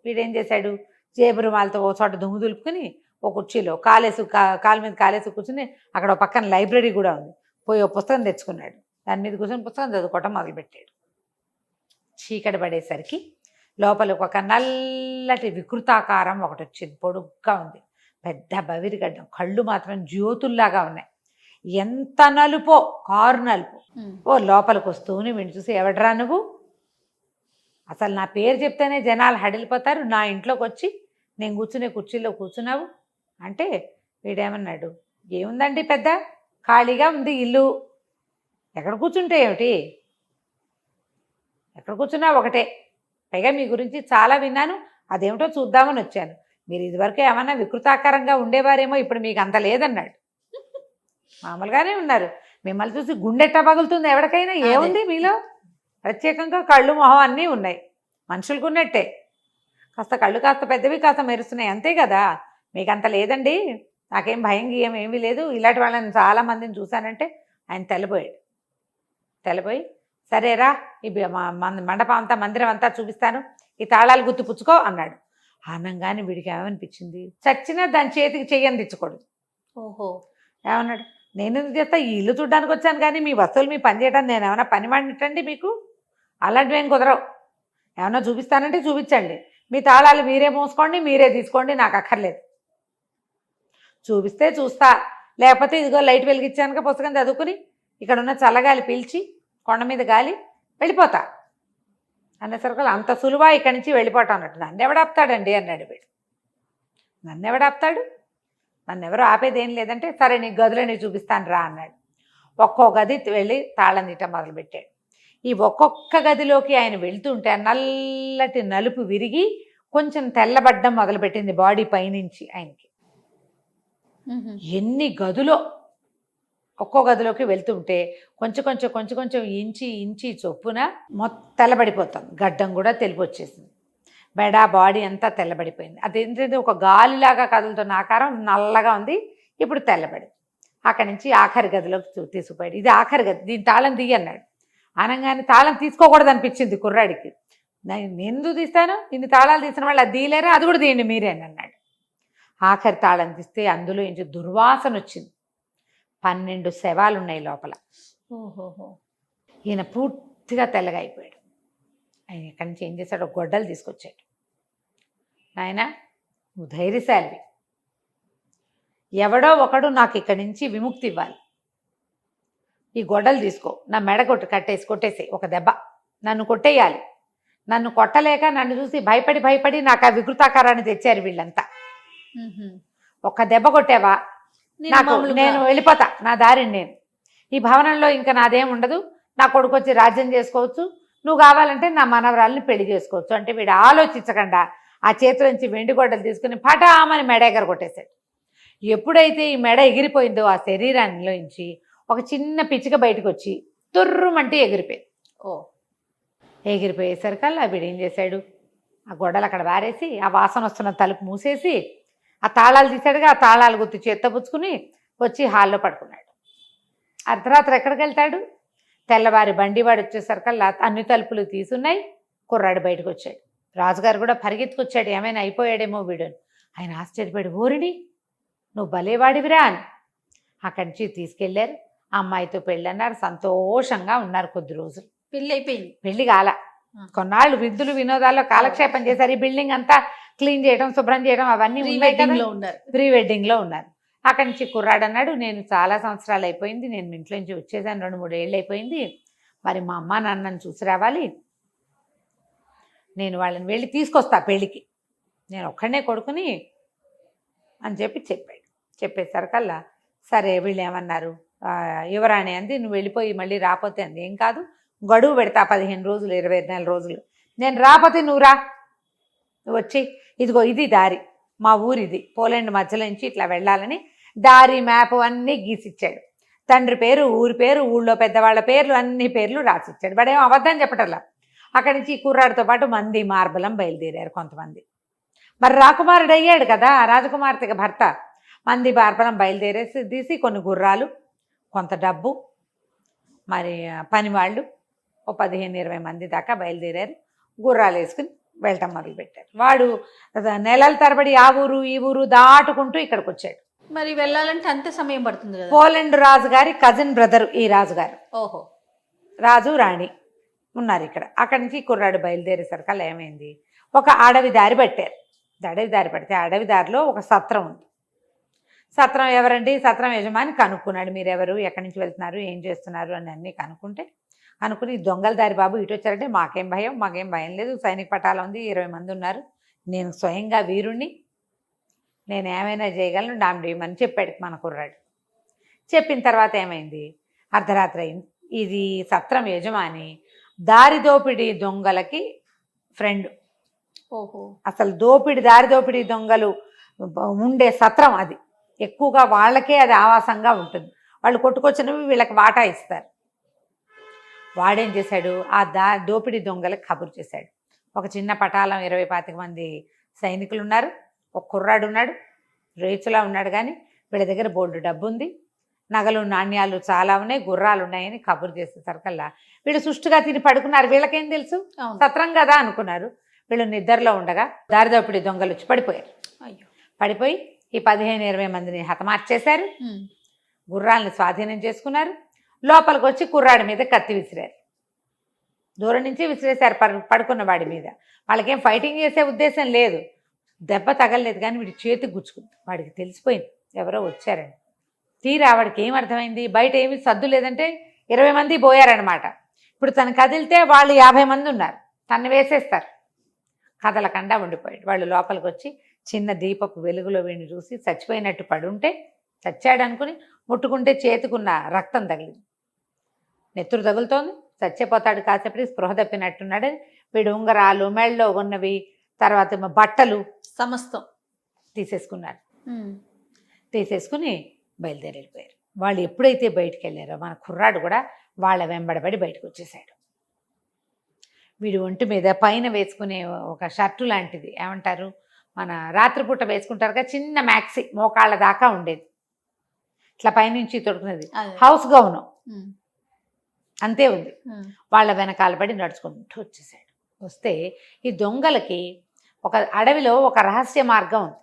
S3: వీడేం చేశాడు, జేబు రుమాలతో ఓ చోట దుమ్ము దులుపుకుని ఓ కుర్చీలో కాలు మీద కాలేసి కూర్చుని, అక్కడ ఒక పక్కన లైబ్రరీ కూడా ఉంది, పోయి ఓ పుస్తకం తెచ్చుకున్నాడు. దాని మీద కూర్చొని పుస్తకం చదువుకోవటం మొదలుపెట్టాడు. చీకటి పడేసరికి లోపలికి ఒక నల్లటి వికృతాకారం ఒకటి వచ్చింది, పొడుగ్గా ఉంది, పెద్ద బవిరిగడ్డం, కళ్ళు మాత్రం జ్యోతుల్లాగా ఉన్నాయి, ఎంత నలుపో, కారు నలుపు. ఓ లోపలికి వస్తూనే వీడిని చూసి, ఎవడరా నువ్వు, అసలు నా పేరు చెప్తేనే జనాలు హడిలిపోతారు, నా ఇంట్లోకి వచ్చి నేను కూర్చునే కుర్చీలో కూర్చున్నావు అంటే, వీడేమన్నాడు, ఏముందండి పెద్ద ఖాళీగా ఉంది ఇల్లు, ఎక్కడ కూర్చుంటే ఏమిటి, ఎక్కడ కూర్చున్నా ఒకటే, పైగా మీ గురించి చాలా విన్నాను, అదేమిటో చూద్దామని వచ్చాను, మీరు ఇదివరకు ఏమన్నా వికృతాకారంగా ఉండేవారేమో, ఇప్పుడు మీకు అంత లేదన్నాడు. మామూలుగానే ఉన్నారు, మిమ్మల్ని చూసి గుండెట్ట పగులుతుంది ఎవరికైనా, ఏముంది మీలో ప్రత్యేకంగా, కళ్ళు మొహం అన్నీ ఉన్నాయి, మనుషులకు ఉన్నట్టే, కాస్త కళ్ళు కాస్త పెద్దవి కాస్త మెరుస్తున్నాయి అంతే కదా, మీకు అంత లేదండి, నాకేం భయం గీయం ఏమీ లేదు, ఇలాంటి వాళ్ళని చాలామందిని చూశానంటే ఆయన తెల్లబోయాడు. తెల్లబోయి సరేరా ఈ మండపం అంతా మందిరం అంతా చూపిస్తాను, ఈ తాళాలు గుర్తు పుచ్చుకో అన్నాడు. అనగానే వీడికి ఏమనిపించింది, చచ్చినా దాని చేతికి చెయ్యని తెచ్చకూడదు.
S2: ఓహో.
S3: ఏమన్నాడు, నేను ఎందుకు చేస్తా, ఈ ఇల్లు చూడడానికి వచ్చాను కానీ మీ వస్తువులు మీ పని చేయడానికి నేను ఏమైనా పని వాడినట్టండి మీకు? అలాంటివి ఏం కుదరవు. ఏమన్నా చూపిస్తానంటే చూపించండి, మీ తాళాలు మీరే మోసుకోండి, మీరే తీసుకోండి, నాకు అక్కర్లేదు. చూపిస్తే చూస్తా, లేకపోతే ఇదిగో లైట్ వెలిగించానుక పుస్తకం చదువుకుని ఇక్కడ ఉన్న చల్లగాలి పీల్చి కొండ మీద గాలి వెళ్ళిపోతా అనేసరికి అంత సులువా ఇక్కడి నుంచి వెళ్ళిపోతాం అన్నట్టు. నన్ను ఎవడాపుతాడండి అన్నాడు వీడు. నన్ను ఎవడాపుతాడు, నన్ను ఎవరు ఆపేది ఏం లేదంటే సరే నీ గదిలో చూపిస్తాను రా అన్నాడు. ఒక్కో గది వెళ్ళి తాళం తీయటం మొదలుపెట్టాడు. ఈ ఒక్కొక్క గదిలోకి ఆయన వెళ్తుంటే నల్లటి నలుపు విరిగి కొంచెం తెల్లబడ్డం మొదలుపెట్టింది బాడీ పైనుంచి ఆయనకి. ఎన్ని గదులో ఒక్కో గదిలోకి వెళ్తుంటే కొంచెం కొంచెం కొంచెం కొంచెం ఇంచి చొప్పున మొత్తం తెల్లబడిపోతాం. గడ్డం కూడా తెలిపి వచ్చేసింది, బాడీ అంతా తెల్లబడిపోయింది. అదేంటంటే ఒక గాలిలాగా కదులుతున్న ఆకారం నల్లగా ఉంది, ఇప్పుడు తెల్లబడి. అక్కడి నుంచి ఆఖరి గదిలోకి తీసుకుపోయాడు. ఇది ఆఖరి గది, దీని తాళం తీయి అన్నాడు. అనగానే తాళం తీసుకోకూడదు అనిపించింది కుర్రాడికి. నేను ఎందుకు తీస్తాను, ఇన్ని తాళాలు తీసిన వాళ్ళు అది తీయలేరా, అది కూడా తీయండి మీరే అని అన్నాడు. ఆఖరి తాళం తీస్తే అందులో నుంచి దుర్వాసన వచ్చింది. 12 శవాలు ఉన్నాయి లోపల.
S2: ఓహోహో.
S3: ఈయన పూర్తిగా తెల్లగా అయిపోయాడు. ఆయన ఎక్కడి నుంచి ఏం చేశాడు, గొడ్డలు తీసుకొచ్చాడు. నాయన నువ్వు ధైర్యశాలివి, ఎవడో ఒకడు నాకు ఇక్కడి నుంచి విముక్తి ఇవ్వాలి, ఈ గొడ్డలు తీసుకో, నా మెడ కొట్టేసి ఒక దెబ్బ నన్ను కొట్టేయాలి. నన్ను కొట్టలేక నన్ను చూసి భయపడి నాకు ఆ వికృతాకారాన్ని తెచ్చారు వీళ్ళంతా. ఒక్క దెబ్బ కొట్టావా నాకు నేను వెళ్ళిపోతా, నా దారిని నేను, ఈ భవనంలో ఇంకా నాదేం ఉండదు, నా కొడుకు వచ్చి రాజ్యం చేసుకోవచ్చు, నువ్వు కావాలంటే నా మనవరాలని పెళ్లి చేసుకోవచ్చు అంటే వీడు ఆలోచించకుండా ఆ చేతిలోంచి వెండి గొడ్డలు తీసుకుని పటామని మెడ ఎగర కొట్టేశాడు. ఎప్పుడైతే ఈ మెడ ఎగిరిపోయిందో ఆ శరీరాన్నిలోంచి ఒక చిన్న పిచ్చిక బయటకు వచ్చి తుర్రుమంటే ఎగిరిపోయింది. ఎగిరిపోయేసరికల్లా వీడు ఏం చేశాడు, ఆ గొడ్డలు అక్కడ వారేసి ఆ వాసన వస్తున్న తలుపు మూసేసి ఆ తాళాలు తీసాడుగా, ఆ తాళాలు గుర్తు చేత్తపుచ్చుకుని వచ్చి హాల్లో పడుకున్నాడు. అర్ధరాత్రి ఎక్కడికి వెళ్తాడు, తెల్లవారి బండివాడు వచ్చేసరికల్లా అన్ని తలుపులు తీసున్నాయి. కుర్రాడు బయటకు వచ్చాడు. రాజుగారు కూడా పరిగెత్తుకొచ్చాడు, ఏమైనా అయిపోయాడేమో వీడు. ఆయన ఆశ్చర్యపోయాడు, ఓరిని నువ్వు భలేవాడివిరా అని. అక్కడి నుంచి తీసుకెళ్లారు, ఆ అమ్మాయితో పెళ్ళి అన్నారు, సంతోషంగా ఉన్నారు కొద్ది రోజులు.
S2: పెళ్ళి అయిపోయింది.
S3: పెళ్లి కాల, కొన్నాళ్ళు విద్యులు వినోదాల్లో కాలక్షేపం చేశారు. ఈ బిల్డింగ్ అంతా క్లీన్ చేయడం, శుభ్రం చేయడం అవన్నీ ప్రీ వెడ్డింగ్ లో ఉన్నారు. అక్కడి నుంచి కుర్రాడు అన్నాడు, నేను చాలా సంవత్సరాలు అయిపోయింది, నేను ఇంట్లో నుంచి వచ్చేసాను, 2-3 ఏళ్ళు అయిపోయింది, మరి మా అమ్మ నాన్నని చూసి రావాలి, నేను వాళ్ళని వెళ్ళి తీసుకొస్తా పెళ్ళికి, నేను ఒక్కడనే కొడుకుని అని చెప్పాడు. చెప్పేసరికల్లా సరే వీళ్ళు ఏమన్నారు, యువరాణి అంది, నువ్వు వెళ్ళిపోయి మళ్ళీ రాపోతే అంది, ఏం కాదు గడువు పెడతా 15 రోజులు 24 రోజులు, నేను రాపోతే నువ్వు రా, నువ్వు వచ్చి ఇదిగో ఇది దారి, మా ఊరిది, పోలాండ్ మధ్యలో నుంచి ఇట్లా వెళ్ళాలని దారి మ్యాప్ అన్నీ గీసిచ్చాడు. తండ్రి పేరు, ఊరి పేరు, ఊళ్ళో పెద్దవాళ్ళ పేర్లు, అన్ని పేర్లు రాసిచ్చాడు. వాడేమో అబద్ధం చెప్పటల్లా. అక్కడి నుంచి కుర్రాడితో పాటు మంది మార్బలం బయలుదేరారు కొంతమంది. మరి రాకుమారుడు అయ్యాడు కదా రాజకుమార్తెకి భర్త, మంది మార్బలం బయలుదేరేసి తీసి కొన్ని గుర్రాలు, కొంత డబ్బు, మరి పనివాళ్ళు ఓ 15-20 మంది దాకా బయలుదేరారు. గుర్రాలు వేసుకుని వెళ్ళటం మొదలుపెట్టారు. వాడు నెలల తరబడి ఆ ఊరు ఈ ఊరు దాటుకుంటూ ఇక్కడికి వచ్చాడు.
S2: మరి వెళ్ళాలంటే అంతే సమయం పడుతుంది కదా.
S3: పోలాండ్ రాజుగారి కజిన్ బ్రదర్ ఈ రాజుగారు.
S2: ఓహో.
S3: రాజు రాణి ఉన్నారు ఇక్కడ. అక్కడి నుంచి కుర్రాడు బయలుదేరేసరికల్లా ఏమైంది, ఒక అడవి దారి పట్టారు. అడవి దారి పడితే అడవి దారిలో ఒక సత్రం ఉంది. సత్రం ఎవరండి, సత్రం యజమాని కనుక్కున్నాడు, మీరెవరు, ఎక్కడి నుంచి వెళ్తున్నారు, ఏం చేస్తున్నారు అని అన్నీ అనుకుని దొంగల దారి బాబు ఇటు వచ్చారంటే మాకేం భయం లేదు, సైనిక పటాలం ఉంది, 20 మంది ఉన్నారు, నేను స్వయంగా వీరుణ్ణి, నేను ఏమైనా చేయగలను, డామ్డీమని చెప్పాడు మన కుర్రాడు. చెప్పిన తర్వాత ఏమైంది, అర్ధరాత్రి అయింది. ఇది సత్రం యజమాని దారి దోపిడీ దొంగలకి ఫ్రెండ్.
S2: ఓహో.
S3: అసలు దారి దోపిడీ దొంగలు ఉండే సత్రం అది, ఎక్కువగా వాళ్ళకే అది ఆవాసంగా ఉంటుంది. వాళ్ళు కొట్టుకొచ్చినవి వీళ్ళకి వాటా ఇస్తారు. వాడేం చేశాడు, ఆ దోపిడీ దొంగలకు కబురు చేశాడు. ఒక చిన్న పటాలం 20-25 మంది సైనికులు ఉన్నారు, ఒక కుర్రాడు ఉన్నాడు, రేచులా ఉన్నాడు, కానీ వీళ్ళ దగ్గర బోల్డు డబ్బు ఉంది, నగలు నాణ్యాలు చాలా ఉన్నాయి, గుర్రాలు ఉన్నాయని కబురు చేసేసరికల్లా వీళ్ళు సుష్టుగా తిని పడుకున్నారు. వీళ్ళకేం తెలుసు,
S2: అవును.
S3: సత్రం కదా అనుకున్నారు. వీళ్ళు నిద్రలో ఉండగా దారిదోపిడి దొంగలు వచ్చి పడిపోయారు.
S2: అయ్యో.
S3: పడిపోయి ఈ 15-20 మందిని హతమార్చేశారు.
S2: ఉమ్.
S3: గుర్రాలను స్వాధీనం చేసుకున్నారు. లోపలికి వచ్చి కుర్రాడి మీద కత్తి విసిరారు. దూరం నుంచి విసిరేశారు పడుకున్న వాడి మీద. వాళ్ళకేం ఫైటింగ్ చేసే ఉద్దేశం లేదు. దెబ్బ తగలలేదు, కానీ వీడి చేతికి గుచ్చుకుంది. వాడికి తెలిసిపోయింది ఎవరో వచ్చారని. తీరా వాడికి ఏం అర్థమైంది, బయట ఏమీ సద్దు లేదంటే 20 మంది పోయారనమాట. ఇప్పుడు తను కదిలితే వాళ్ళు 50 మంది ఉన్నారు, తను వేసేస్తారు. కదలకుండా ఉండిపోయాడు. వాళ్ళు లోపలికి వచ్చి చిన్న దీపపు వెలుగులో వీడిని చూసి చచ్చిపోయినట్టు పడుంటే, చచ్చాడు అనుకుని ముట్టుకుంటే చేతికున్న రక్తం తగిలింది. నెత్తురు తగులుతోంది, చచ్చిపోతాడు కాసేపటికి స్పృహ తప్పినట్టున్నాడని వీడు ఉంగరాలు, మెళ్ళలో ఉన్నవి, తర్వాత బట్టలు
S2: సమస్తం
S3: తీసేసుకున్నారు.
S2: ఉమ్.
S3: తీసేసుకుని బయలుదేరి వెళ్ళిపోయారు. వాళ్ళు ఎప్పుడైతే బయటికి వెళ్ళారో మన కుర్రాడు కూడా వాళ్ళ వెంబడబడి బయటకు వచ్చేసాడు. వీడు ఒంటి మీద పైన వేసుకునే ఒక షర్టు లాంటిది, ఏమంటారు మన రాత్రిపూట వేసుకుంటారు కదా, చిన్న మ్యాక్సీ మోకాళ్ళ దాకా ఉండేది, ఇట్లా పైనుంచి తొడుకునేది,
S2: అదే.
S3: హౌస్ గౌను
S2: ఉమ్.
S3: అంతే ఉంది.
S2: ఉమ్.
S3: వాళ్ళ వెనకాల పడి నడుచుకుంటూ వచ్చేసాడు. వస్తే ఈ దొంగలకి ఒక అడవిలో ఒక రహస్య మార్గం ఉంది.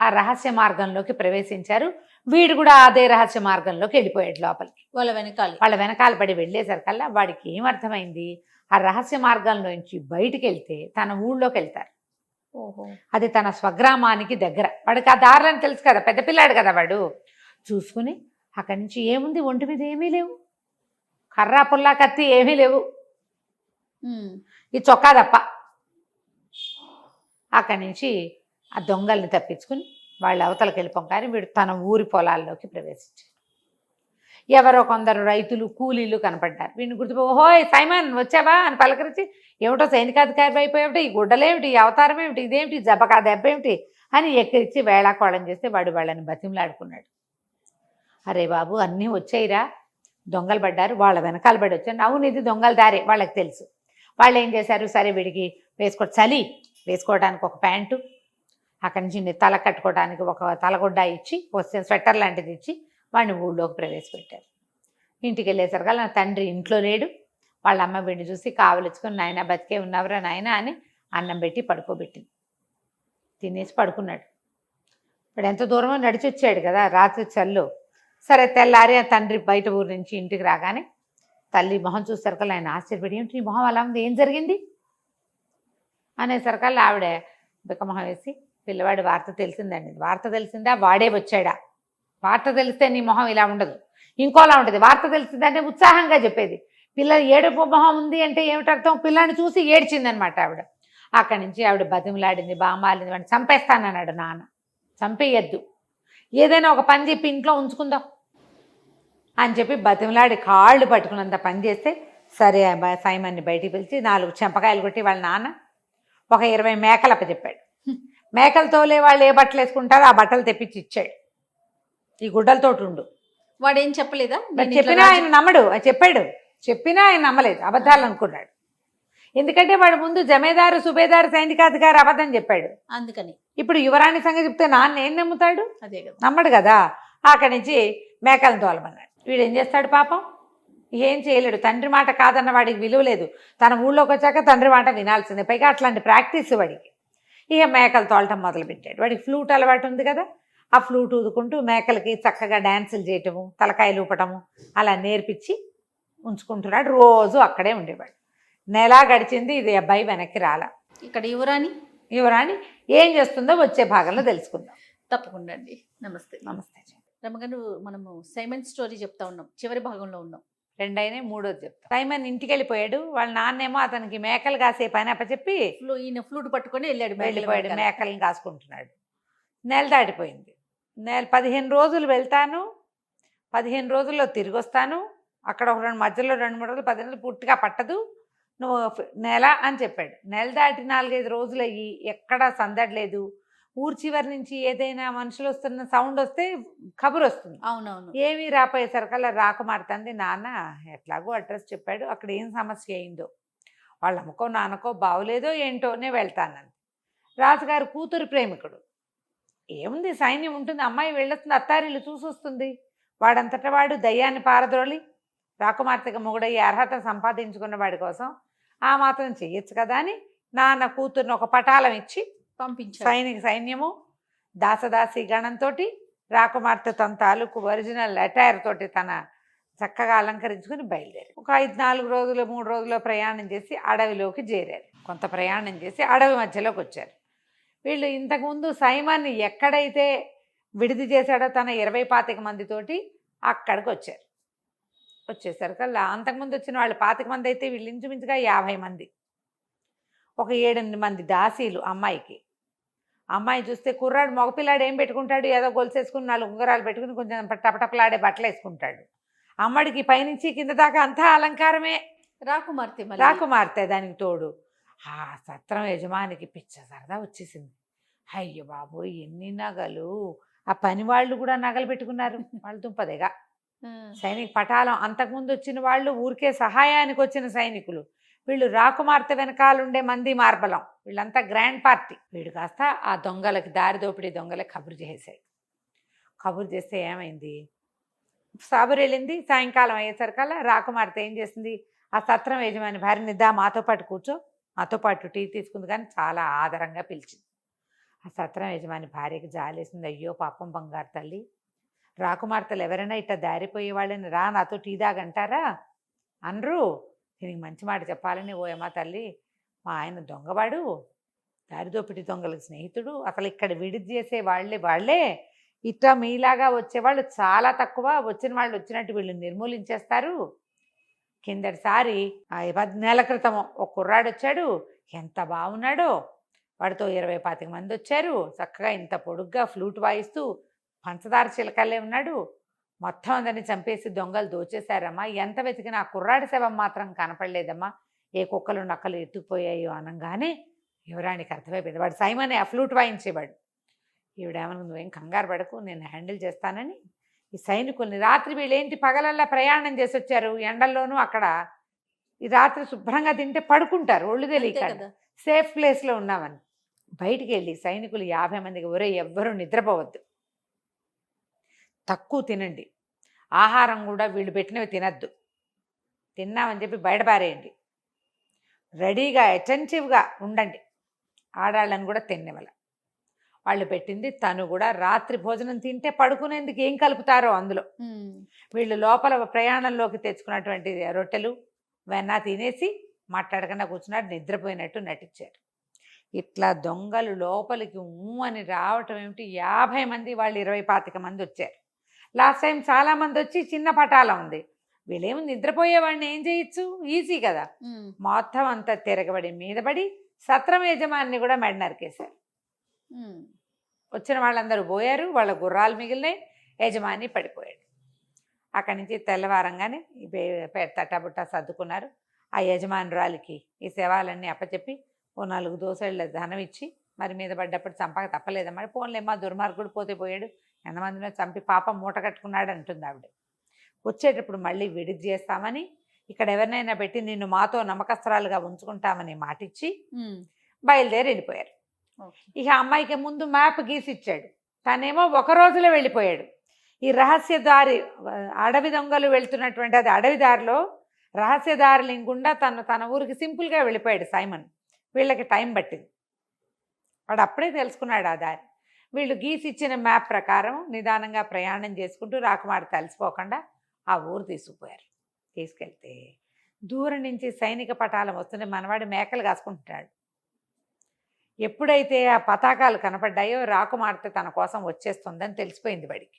S3: ఆ రహస్య మార్గంలోకి ప్రవేశించారు. వీడు కూడా అదే రహస్య మార్గంలోకి వెళ్ళిపోయాడు లోపలికి. వాళ్ళ వెనకాల పడి వెళ్ళేసరికల్లా వాడికి ఏమర్థమైంది, ఆ రహస్య మార్గంలోంచి బయటికి వెళ్తే తన ఊళ్ళోకి వెళ్తారు.
S2: ఓహో.
S3: అది తన స్వగ్రామానికి దగ్గర. వాడికి ఆ దారులని తెలుసు కదా, పెద్ద పిల్లాడు కదా వాడు. చూసుకుని అక్కడి నుంచి ఏముంది, ఒంటి మీద ఏమీ లేవు, కర్రా పుల్లా కత్తి ఏమీ లేవు, ఈ చొక్కా తప్ప. అక్కడి నుంచి ఆ దొంగల్ని తప్పించుకుని వాళ్ళు అవతలకి వెళ్ళిపోం. కానీ వీడు తన ఊరి పొలాల్లోకి ప్రవేశించాడు. ఎవరో కొందరు రైతులు కూలీలు కనపడ్డారు. వీడిని గుర్తుపో, ఓహోయ్ సైమన్ వచ్చావా అని పలకరించి, ఏమిటో సైనికాధికారి అయిపోయేమిటి, ఈ గుడ్డలేమిటి, ఈ అవతారం ఏమిటి, ఇదేమిటి, జబ్బకా దెబ్బ ఏమిటి అని ఎక్కిరించి వేళాకోళం చేస్తే వాడు వాళ్ళని బతిమలాడుకున్నాడు. అరే బాబు అన్నీ వచ్చాయిరా, దొంగలు పడ్డారు, వాళ్ళ వెనకాల పడి వచ్చారు. అవును ఇది దొంగల దారే, వాళ్ళకి తెలుసు. వాళ్ళు ఏం చేశారు, సరే వీడికి చలి వేసుకోవడానికి ఒక ప్యాంటు, అక్కడి నుంచి తల కట్టుకోవడానికి ఒక తలగొడ్డ ఇచ్చి, ఒక స్వెటర్ లాంటిది ఇచ్చి వాడిని ఊళ్ళోకి ప్రవేశపెట్టారు. ఇంటికి వెళ్ళేసరికి నా తండ్రి ఇంట్లో లేడు. వాళ్ళ అమ్మ వీడిని చూసి కావలించుకొని, నాయన బతికే ఉన్నవరా నాయన అని అన్నం పెట్టి పడుకోబెట్టింది. తినేసి పడుకున్నాడు. ఇప్పుడు ఎంత దూరమో నడిచి వచ్చాడు కదా, రాత్రి చల్లు. సరే తెల్లారి ఆ తండ్రి బయట ఊరు నుంచి ఇంటికి రాగానే తల్లి మొహం చూసేసరికల్లా ఆయన ఆశ్చర్యపడి, ఏమిటి ఈ మొహం అలా ఉంది, ఏం జరిగింది అనేసరికల్లా ఆవిడ బిక్కమొహం వేసి, పిల్లవాడి వార్త తెలిసిందండి. వార్త తెలిసిందా, వాడే వచ్చాడా, వార్త తెలిస్తే నీ మొహం ఇలా ఉండదు, ఇంకోలా ఉంటుంది, వార్త తెలిసిందంటే ఉత్సాహంగా చెప్పేది. పిల్లలు ఏడుపు మొహం ఉంది అంటే ఏమిటర్థం, పిల్లాన్ని చూసి ఏడ్చిందనమాట ఆవిడ. అక్కడి నుంచి ఆవిడ బతిమలాడింది, బామాలింది, వాడిని చంపేస్తానన్నాడు నాన్న. చంపేయద్దు, ఏదైనా ఒక పని చెప్పి ఇంట్లో ఉంచుకుందాం అని చెప్పి బతిమలాడి కాళ్ళు పట్టుకున్నంత పని చేస్తే, సరే సైమన్ని బయటికి పిలిచి 4 చెంపకాయలు కొట్టి వాళ్ళ నాన్న ఒక 20 మేకలు అప్పచెప్పాడు. మేకలు తోలే వాళ్ళు ఏ బట్టలు వేసుకుంటారో ఆ బట్టలు తెప్పించి ఇచ్చాడు. ఈ గుడ్డలతో ఉండు.
S2: వాడేం చెప్పలేదా,
S3: చెప్పినా ఆయన నమ్మడు. చెప్పాడు, చెప్పినా ఆయన నమ్మలేదు, అబద్ధాలు అనుకున్నాడు. ఎందుకంటే వాడు ముందు జమేదారు సుబేదారు సైనికాధికారి అబద్ధం చెప్పాడు.
S2: అందుకని
S3: ఇప్పుడు యువరాణి సంగతి చెప్తే నాన్న ఏం నమ్ముతాడు,
S2: అదే కదా,
S3: నమ్మడు కదా. అక్కడి నుంచి మేకలను తోలమన్నాడు. వీడు ఏం చేస్తాడు పాపం, ఏం చేయలేడు. తండ్రి మాట కాదన్న వాడికి విలువ లేదు. తన ఊళ్ళోకి వచ్చాక తండ్రి మాట వినాల్సిందే, పైగా అట్లాంటి ప్రాక్టీస్ వాడికి. ఇక మేకలు తోలటం మొదలుపెట్టాడు. వాడికి ఫ్లూట్ అలవాటు ఉంది కదా, ఆ ఫ్లూట్ ఊదుకుంటూ మేకలకి చక్కగా డ్యాన్సులు చేయటము, తలకాయలు ఊపటము అలా నేర్పించి ఉంచుకుంటున్నాడు. రోజు అక్కడే ఉండేవాడు. నెలా గడిచింది, ఇది అబ్బాయి వెనక్కి రాలా.
S2: ఇక్కడ యువరాణి
S3: ఏం చేస్తుందో వచ్చే భాగంలో తెలుసుకుందాం.
S2: తప్పకుండా అండి. నమస్తే.
S3: నమస్తే
S2: రమగారు, మనము సైమన్ స్టోరీ చెప్తా ఉన్నాం, చివరి భాగంలో ఉన్నాం.
S3: 2 అయినా 3వది చెప్తా. సైమన్ ఇంటికి వెళ్ళిపోయాడు. వాళ్ళ నాన్నేమో అతనికి మేకలు కాసే పని అప్పచెప్పి
S2: ఈయన ఫ్లూట్ పట్టుకొని
S3: వెళ్ళిపోయాడు. మేకలను కాసుకుంటున్నాడు. నెల దాటిపోయింది. 15 రోజులు వెళ్తాను, 15 రోజుల్లో తిరిగి వస్తాను, అక్కడ ఒక మధ్యలో 2-3 రోజులు, 15 రోజులు పూర్తిగా పట్టదు, నువ్వు నెల అని చెప్పాడు. నెల దాటి 4-5 రోజులు అయ్యి ఎక్కడా సందడలేదు. ఊరు చివరి నుంచి ఏదైనా మనుషులు వస్తున్న సౌండ్ వస్తే కబురు వస్తుంది.
S2: అవునవును.
S3: ఏమీ రాపోయేసరికల్లా రాకుమారుతుంది. నాన్న ఎట్లాగో అడ్రస్ చెప్పాడు, అక్కడ ఏం సమస్య అయిందో, వాళ్ళ అమ్మకో నాన్నకో బాగులేదో ఏంటోనే వెళ్తానని. రాజుగారు కూతురు ప్రేమికుడు. ఏముంది, సైన్యం ఉంటుంది, అమ్మాయి వెళ్ళొస్తుంది, అత్తారిల్లు చూసి వస్తుంది, వాడంతట వాడు దయ్యాన్ని పారద్రోలి రాకుమార్తెగా మొగుడయ్యే అర్హత సంపాదించుకున్న వాడి కోసం ఆ మాత్రం చెయ్యొచ్చు కదా అని నాన్న కూతుర్ని ఒక పటాలం ఇచ్చి
S2: పంపించారు.
S3: సైన్యము దాసదాసి గణంతో రాకుమార్తె తన తాలూకు ఒరిజినల్ అటైర్ తోటి తన చక్కగా అలంకరించుకుని బయలుదేరి ఒక 4 రోజులు 3 రోజుల్లో ప్రయాణం చేసి అడవిలోకి చేరారు. కొంత ప్రయాణం చేసి అడవి మధ్యలోకి వచ్చారు. వీళ్ళు ఇంతకుముందు సైమాన్ని ఎక్కడైతే విడిది చేశాడో తన 20-25 మందితోటి అక్కడికి వచ్చారు. వచ్చేసరికల్లా అంతకుముందు వచ్చిన వాళ్ళు 25 మంది అయితే వీళ్ళు ఇంచుమించుగా 50 మంది. ఒక 7-8 మంది దాసీలు అమ్మాయికి. అమ్మాయి చూస్తే కుర్రాడు మగపిల్లాడు ఏం పెట్టుకుంటాడు, ఏదో గొలుసేసుకుని 4 ఉంగరాలు పెట్టుకుని కొంచెం టపటపలాడే బట్టలు వేసుకుంటాడు. అమ్మడికి పైనుంచి కింద దాకా అంతా అలంకారమే. రాకుమార్తె దానికి తోడు. ఆ సత్రం యజమానికి పిచ్చ సరదా వచ్చేసింది. అయ్యో బాబోయ్ ఎన్ని నగలు! ఆ పని వాళ్ళు కూడా నగలు పెట్టుకున్నారు. వాళ్ళు దుంపదేగా సైనిక పటాలం. అంతకుముందు వచ్చిన వాళ్ళు ఊరికే సహాయానికి వచ్చిన సైనికులు. వీళ్ళు రాకుమార్తె వెనకాలుండే మంది మార్బలం. వీళ్ళంతా గ్రాండ్ పార్టీ. వీడు కాస్త ఆ దొంగలకి దారి దోపిడీ దొంగలకి కబురు చేశాయి. కబురు చేస్తే ఏమైంది, సాబురు వెళ్ళింది. సాయంకాలం అయ్యేసరికల్లా రాకుమార్తె ఏం చేసింది, ఆ సత్రం యజమాని భార్యని దా మాతో పాటు కూర్చో, మాతో పాటు టీ తీసుకుంది. కానీ చాలా ఆదరంగా పిలిచింది. ఆ సత్రం యజమాని భార్యకి జాలేసింది. అయ్యో పాపం బంగారు తల్లి, రాకుమార్తెలు ఎవరైనా ఇట్లా దారిపోయే వాళ్ళని రా నాతో టీ దాగంటారా అనరు. దీనికి మంచి మాట చెప్పాలని, ఓయమ్మా తల్లి మా ఆయన దొంగవాడు, దారిదోపిడి దొంగలకు స్నేహితుడు, అసలు ఇక్కడ విడిది చేసే వాళ్ళే ఇట్లా మీలాగా వచ్చేవాళ్ళు చాలా తక్కువ, వచ్చిన వాళ్ళు వచ్చినట్టు వీళ్ళు నిర్మూలించేస్తారు. కిందటిసారి 10 నెలల క్రితం ఒక కుర్రాడు వచ్చాడు, ఎంత బాగున్నాడో, వాడితో 20-25 మంది వచ్చారు. చక్కగా ఇంత పొడుగ్గా ఫ్లూట్ వాయిస్తూ పంచదార చిలకల్లే ఉన్నాడు. మొత్తం అందరినీ చంపేసి దొంగలు దోచేశారమ్మా. ఎంత వెతికినా ఆ కుర్రాడి శవం మాత్రం కనపడలేదమ్మా. ఏ కుక్కలు నక్కలు ఎత్తుకుపోయాయో అనగానే యువరానికి అర్థమైపోయింది. వాడు సైమనే ఆ ఫ్లూట్ వాయించేవాడు. ఈవిడేమన్నా నువ్వేం కంగారు పడకు, నేను హ్యాండిల్ చేస్తానని ఈ సైనికుల్ని, రాత్రి వీళ్ళేంటి పగలల్లా ప్రయాణం చేసి వచ్చారు ఎండల్లోనూ, అక్కడ ఈ రాత్రి శుభ్రంగా తింటే పడుకుంటారు ఒళ్ళు తెలియక, సేఫ్ ప్లేస్లో ఉన్నామని బయటికి వెళ్ళి సైనికులు 50 మందికి, ఒరే ఎవ్వరూ నిద్రపోవద్దు, తక్కువ తినండి, ఆహారం కూడా వీళ్ళు పెట్టినవి తినద్దు, తిన్నామని చెప్పి బయట పారేయండి, రెడీగా అటెంటివ్గా ఉండండి, ఆడాళ్ళని కూడా తినేవాళ్ళ. వాళ్ళు పెట్టింది తను కూడా రాత్రి భోజనం తింటే పడుకునేందుకు ఏం కలుపుతారో అందులో. వీళ్ళు లోపల ప్రయాణంలోకి తెచ్చుకున్నటువంటి రొట్టెలు వెన్న తినేసి మాట్లాడకుండా కూర్చున్నాడు, నిద్రపోయినట్టు నటించారు. ఇట్లా దొంగలు లోపలికి అని రావటం ఏమిటి, 50 మంది, వాళ్ళు 20-25 మంది వచ్చారు. లాస్ట్ టైం చాలామంది వచ్చి చిన్న పటాలం ఉంది. వీళ్ళేమో నిద్రపోయేవాడిని ఏం చేయొచ్చు, ఈజీ కదా. మొత్తం అంతా తిరగబడి మీదబడి సత్రం యజమాని కూడా మెడ నరికేశారు. వచ్చిన వాళ్ళందరూ పోయారు, వాళ్ళ గుర్రాలు మిగిలినాయి, యజమాని పడిపోయాడు. అక్కడి నుంచి తెల్లవారంగానే తట్టబుట్ట సర్దుకున్నారు. ఆ యజమానురాలికి ఈ శవాలన్నీ అప్పచెప్పి ఓ 4 దోసెళ్ళ ధనం ఇచ్చి, మరి మీద పడ్డప్పుడు చంపక తప్పలేదమ్మా, పోన్లేమ్మా దుర్మార్గుడు పోతే పోయాడు, ఎంతమందినో చంపి పాపం మూట కట్టుకున్నాడు అంటుంది ఆవిడ. వచ్చేటప్పుడు మళ్ళీ విడిది చేస్తామని, ఇక్కడ ఎవరినైనా పెట్టి నిన్ను మాతో నమ్మకస్తురాలుగా ఉంచుకుంటామని మాటిచ్చి బయలుదేరి వెళ్ళిపోయారు. ఇక అమ్మాయికి ముందు మ్యాప్ గీసి ఇచ్చాడు, తనేమో 1 రోజులో వెళ్ళిపోయాడు. ఈ రహస్య దారి, అడవి దొంగలు వెళ్తున్నటువంటి అది అడవి దారిలో రహస్య దారి గుండా తన ఊరికి సింపుల్గా వెళ్ళిపోయాడు సైమన్. వీళ్ళకి టైం పట్టింది, వాడు అప్పుడే తెలుసుకున్నాడు ఆ దారి. వీళ్ళు గీసి ఇచ్చిన మ్యాప్ ప్రకారం నిదానంగా ప్రయాణం చేసుకుంటూ రాకుమార్తె తలిసిపోకుండా ఆ ఊరు తీసుకుపోయారు. తీసుకెళ్తే దూరం నుంచి సైనిక పటాలం వస్తుంటే మనవాడు మేకలు కాసుకుంటున్నాడు. ఎప్పుడైతే ఆ పతాకాలు కనపడ్డాయో రాకుమార్తె తన కోసం వచ్చేస్తుందని తెలిసిపోయింది వాడికి.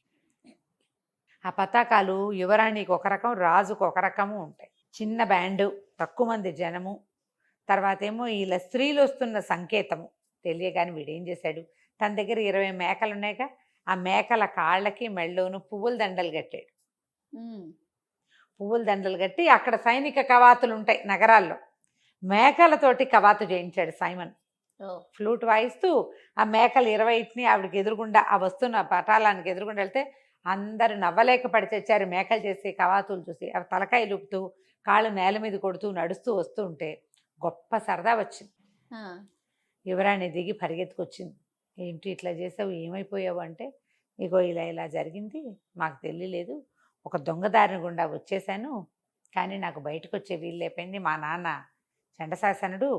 S3: ఆ పతాకాలు యువరాణికి ఒక రకం, రాజుకు ఒక రకము ఉంటాయి. చిన్న బ్యాండు, తక్కువ మంది జనము, తర్వాత ఏమో ఇలా స్త్రీలు వస్తున్న సంకేతము తెలియగాని వీడేం చేశాడు, తన దగ్గర 20 మేకలు ఉన్నాయిగా, ఆ మేకల కాళ్ళకి మెళ్ళోను పువ్వుల దండలు కట్టాడు. పువ్వుల దండలు కట్టి అక్కడ సైనిక కవాతులు ఉంటాయి నగరాల్లో, మేకలతోటి కవాతు చేయించాడు సైమన్. ఫ్లూట్ వాయిస్తూ ఆ మేకలు 20ని ఆవిడకి ఎదురుగుండా, ఆ వస్తున్న పటాలానికి ఎదురుగుండా వెళ్తే అందరూ నవ్వలేక పడి తెచ్చారు. మేకలు చేసే కవాతులు చూసి అవి తలకాయ లుపుతూ కాళ్ళు నేల మీద కొడుతూ నడుస్తూ వస్తూ ఉంటే గొప్ప సరదా వచ్చింది. యువరాణి దిగి పరిగెత్తుకొచ్చింది. ఏంటి ఇట్లా చేసావు, ఏమైపోయావు అంటే, ఇగో ఇలా ఇలా జరిగింది, మాకు తెలియలేదు, ఒక దొంగదారిని గుండా వచ్చేసాను, కానీ నాకు బయటకు వచ్చే వీలు లేకపోయింది. మా నాన్న చండశాసనుడు,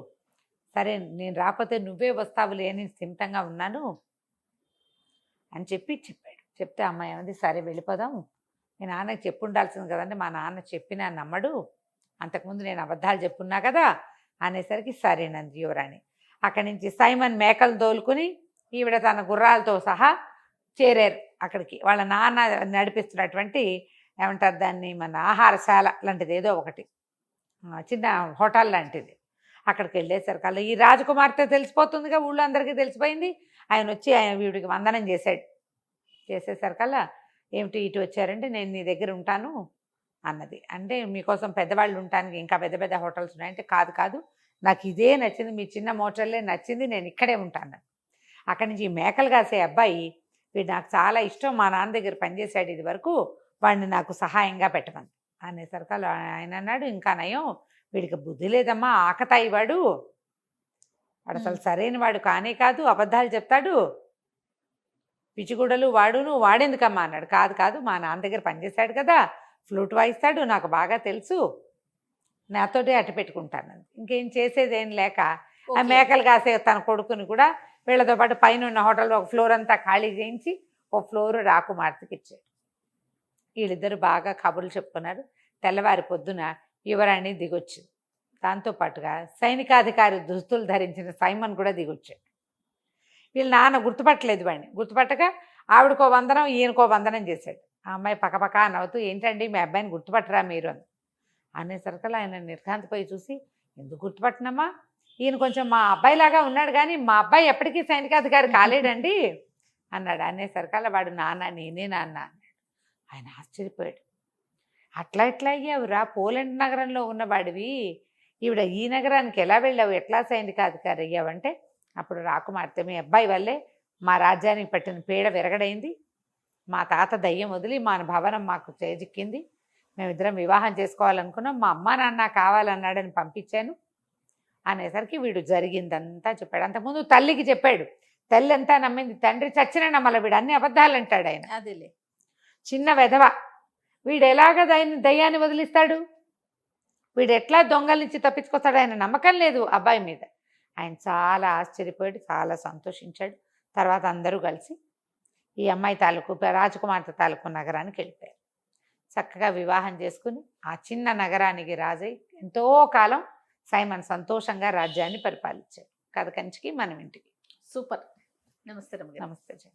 S3: సరే నేను రాకపోతే నువ్వే వస్తావులే అని స్థిమితంగా ఉన్నాను అని చెప్పాడు. చెప్తే అమ్మాయి ఏమంది, సరే వెళ్ళిపోదాం, మీ నాన్నకి చెప్పు ఉండాల్సింది కదండి, మా నాన్న చెప్పినా నమ్మడు, అంతకుముందు నేను అబద్ధాలు చెప్పున్నా కదా అనేసరికి సరేనంది యువరాణి. అక్కడి నుంచి సైమన్ మేకలు తోలుకుని ఈవిడ తన గుర్రాలతో సహా చేరారు అక్కడికి. వాళ్ళ నాన్న నడిపిస్తున్నటువంటి ఏమంటారు దాన్ని, మన ఆహారశాల లాంటిది ఏదో ఒకటి, చిన్న హోటల్ లాంటిది. అక్కడికి వెళ్ళేసరికల్లా ఈ రాజకుమార్తె తెలిసిపోతుందిగా, ఊళ్ళో అందరికీ తెలిసిపోయింది. ఆయన వచ్చి వీడికి వందనం చేసేసరికల్లా ఏమిటి ఇటు వచ్చారంటే, నేను నీ దగ్గర ఉంటాను అన్నది. అంటే మీకోసం పెద్దవాళ్ళు ఉండటానికి ఇంకా పెద్ద పెద్ద హోటల్స్ ఉన్నాయంటే, కాదు కాదు నాకు ఇదే నచ్చింది, మీ చిన్న మోటల్లే నచ్చింది, నేను ఇక్కడే ఉంటాను. అక్కడి నుంచి ఈ మేకలు కాసే అబ్బాయి, వీడు నాకు చాలా ఇష్టం, మా నాన్న దగ్గర పనిచేశాడు ఇది వరకు, వాడిని నాకు సహాయంగా పెట్టమని అనేసరికల్లా ఆయన అన్నాడు, ఇంకా నయం, వీడికి బుద్ధి లేదమ్మా, ఆకతాయి వాడు అసలు సరైన వాడు కానే కాదు, అబద్ధాలు చెప్తాడు, పిచ్చిగుడలు వాడును, వాడేందుకమ్మా అన్నాడు. కాదు కాదు మా నాన్న దగ్గర పనిచేశాడు కదా, ఫ్లూట్ వాయిస్తాడు, నాకు బాగా తెలుసు, నాతోటే అట్టు పెట్టుకుంటాను. ఇంకేం చేసేదేం లేక ఆ మేకలు కాసే తన కొడుకుని కూడా వీళ్ళతో పాటు పైన ఉన్న హోటల్లో ఒక ఫ్లోర్ అంతా ఖాళీ చేయించి ఒక ఫ్లోర్ రాకుమార్తెకి ఇచ్చాడు. వీళ్ళిద్దరు బాగా కబుర్లు చెప్పుకున్నారు. తెల్లవారి పొద్దున యువరాణి దిగొచ్చింది. దాంతోపాటుగా సైనికాధికారి దుస్తులు ధరించిన సైమన్ కూడా దిగొచ్చాడు. వీళ్ళ నాన్న గుర్తుపట్టలేదు వాడిని. గుర్తుపట్టక ఆవిడకో వందనం ఈయనకో వందనం చేశాడు. ఆ అమ్మాయి పక్కపక్క నవ్వుతూ, ఏంటండి మీ అబ్బాయిని గుర్తుపట్టరా మీరు అని అనేసరికల్లా ఆయన నిర్ఘాంతపోయి చూసి, ఎందుకు గుర్తుపట్టినమ్మా, ఈయన కొంచెం మా అబ్బాయిలాగా ఉన్నాడు కానీ మా అబ్బాయి ఎప్పటికీ సైనికాధికారి కాలేడండి అన్నాడు. అనేసరికల్లా వాడు, నాన్న నేనే నాన్న అన్నాడు. ఆయన ఆశ్చర్యపోయాడు. అట్లా ఎట్లా అయ్యావురా, పోలాండ్ నగరంలో ఉన్నవాడివి, ఈవిడ ఈ నగరానికి ఎలా వెళ్ళావు, ఎట్లా సైనికాధికారి అయ్యావంటే, అప్పుడు రాకుమార్తె, మీ అబ్బాయి వల్లే మా రాజ్యానికి పట్టిన పీడ విరగడైంది, మా తాత దయ్యం వదిలి మా భవనం మాకు చేజిక్కింది, మేమిద్దరం వివాహం చేసుకోవాలనుకున్నాం, మా అమ్మా నాన్న కావాలన్నాడని పంపించాను అనేసరికి వీడు జరిగిందంతా చెప్పాడు. అంతకుముందు తల్లికి చెప్పాడు, తల్లి అంతా నమ్మింది, తండ్రి చచ్చిన నమ్మల, వీడు అన్ని అబద్ధాలు అంటాడు ఆయన.
S2: అదేలే
S3: చిన్న వెధవ, వీడు ఎలాగ దయ్యాన్ని వదిలిస్తాడు, వీడు ఎట్లా దొంగల నుంచి తప్పించుకొస్తాడు, ఆయన నమ్మకం లేదు అబ్బాయి మీద. ఆయన చాలా ఆశ్చర్యపోయాడు, చాలా సంతోషించాడు. తర్వాత అందరూ కలిసి ఈ అమ్మాయి తాలూకు రాజకుమార్తె తాలూకు నగరానికి వెళ్ళిపోయారు. చక్కగా వివాహం చేసుకుని ఆ చిన్న నగరానికి రాజై ఎంతో కాలం సైమన్ సంతోషంగా రాజ్యాన్ని పరిపాలించాడు. కథ కంచికి మనం ఇంటికి.
S2: సూపర్. నమస్తే రమ్య గారు.
S3: నమస్తే జయ.